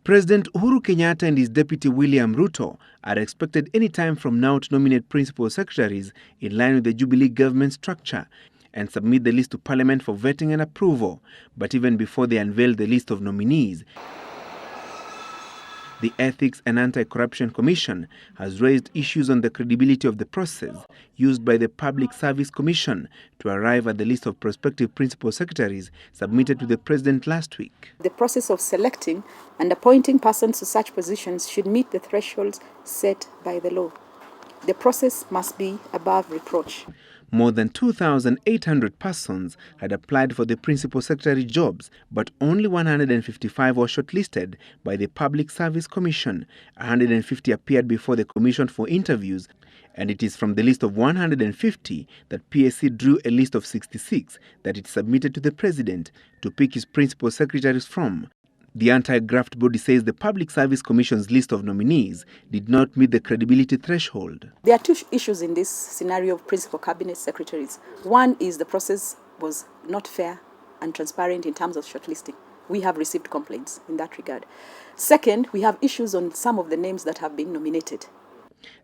President Uhuru Kenyatta and his deputy William Ruto are expected any time from now to nominate principal secretaries in line with the Jubilee government structure and submit the list to Parliament for vetting and approval. But even before they unveil the list of nominees, the Ethics and Anti-Corruption Commission has raised issues on the credibility of the process used by the Public Service Commission to arrive at the list of prospective principal secretaries submitted to the President last week. The process of selecting and appointing persons to such positions should meet the thresholds set by the law. The process must be above reproach. More than 2,800 persons had applied for the principal secretary jobs, but only 155 were shortlisted by the Public Service Commission. 150 appeared before the commission for interviews, and it is from the list of 150 that PSC drew a list of 66 that it submitted to the President to pick his principal secretaries from. The Anti-Graft body says the Public Service Commission's list of nominees did not meet the credibility threshold. There are two issues in this scenario of principal cabinet secretaries. One is the process was not fair and transparent in terms of shortlisting. We have received complaints in that regard. Second, we have issues on some of the names that have been nominated.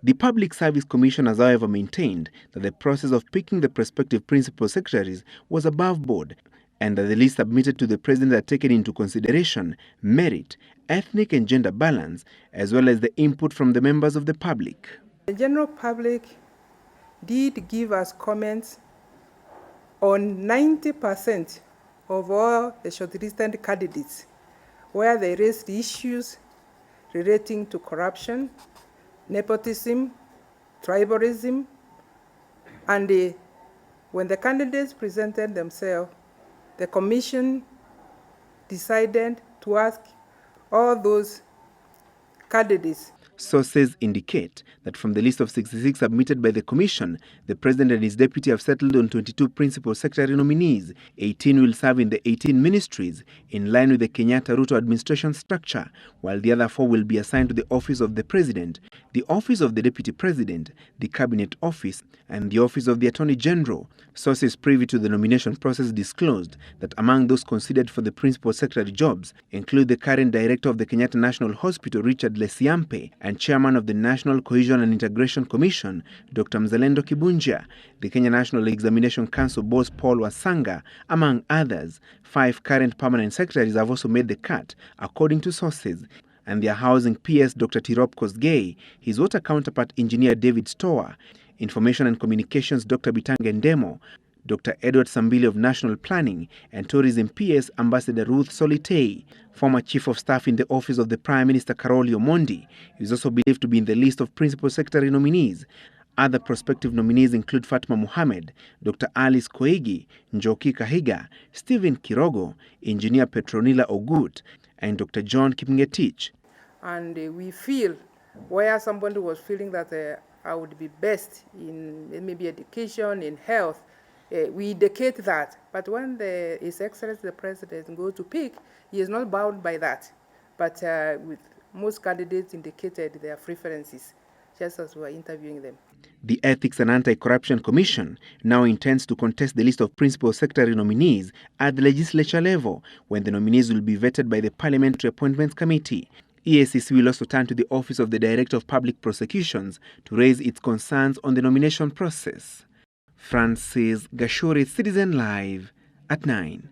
The Public Service Commission has, however, maintained that the process of picking the prospective principal secretaries was above board, and that the list submitted to the President had taken into consideration merit, ethnic and gender balance, as well as the input from the members of the public. The general public did give us comments on 90% of all the shortlisted candidates, where they raised issues relating to corruption, nepotism, tribalism, and when the candidates presented themselves, the Commission decided to ask all those candidates. Sources indicate that from the list of 66 submitted by the Commission, the President and his deputy have settled on 22 principal secretary nominees. 18 will serve in the 18 ministries, in line with the Kenyatta-Ruto administration structure, while the other 4 will be assigned to the office of the President, the office of the Deputy President, the Cabinet Office, and the office of the Attorney General. Sources privy to the nomination process disclosed that among those considered for the principal secretary jobs include the current director of the Kenyatta National Hospital, Richard Lesiampe, and chairman of the National Cohesion and Integration Commission, Dr. Mzalendo Kibunja, the Kenya National Examination Council boss Paul Wasanga, among others. 5 current permanent secretaries have also made the cut, according to sources, and their housing PS Dr. Tirop Kosgei, his water counterpart Engineer David Stower, Information and Communications Dr. Bitanga Ndemo, Dr. Edward Sambili of National Planning, and Tourism PS Ambassador Ruth Solitei. Former Chief of Staff in the Office of the Prime Minister Karoli Omondi is also believed to be in the list of Principal Secretary nominees. Other prospective nominees include Fatma Mohamed, Dr. Alice Koigi, Njoki Kahiga, Stephen Kirogo, Engineer Petronila Ogut, and Dr. John Kipngetich. And we feel where somebody was feeling that I would be best in maybe education, in health, we indicate that. But when His Excellency the President goes to pick, he is not bound by that. But with most candidates indicated their preferences, just as we are interviewing them. The Ethics and Anti-Corruption Commission now intends to contest the list of principal secretary nominees at the legislature level, when the nominees will be vetted by the Parliamentary Appointments Committee. EACC will also turn to the Office of the Director of Public Prosecutions to raise its concerns on the nomination process. Francis Gachuri, Citizen Live at 9.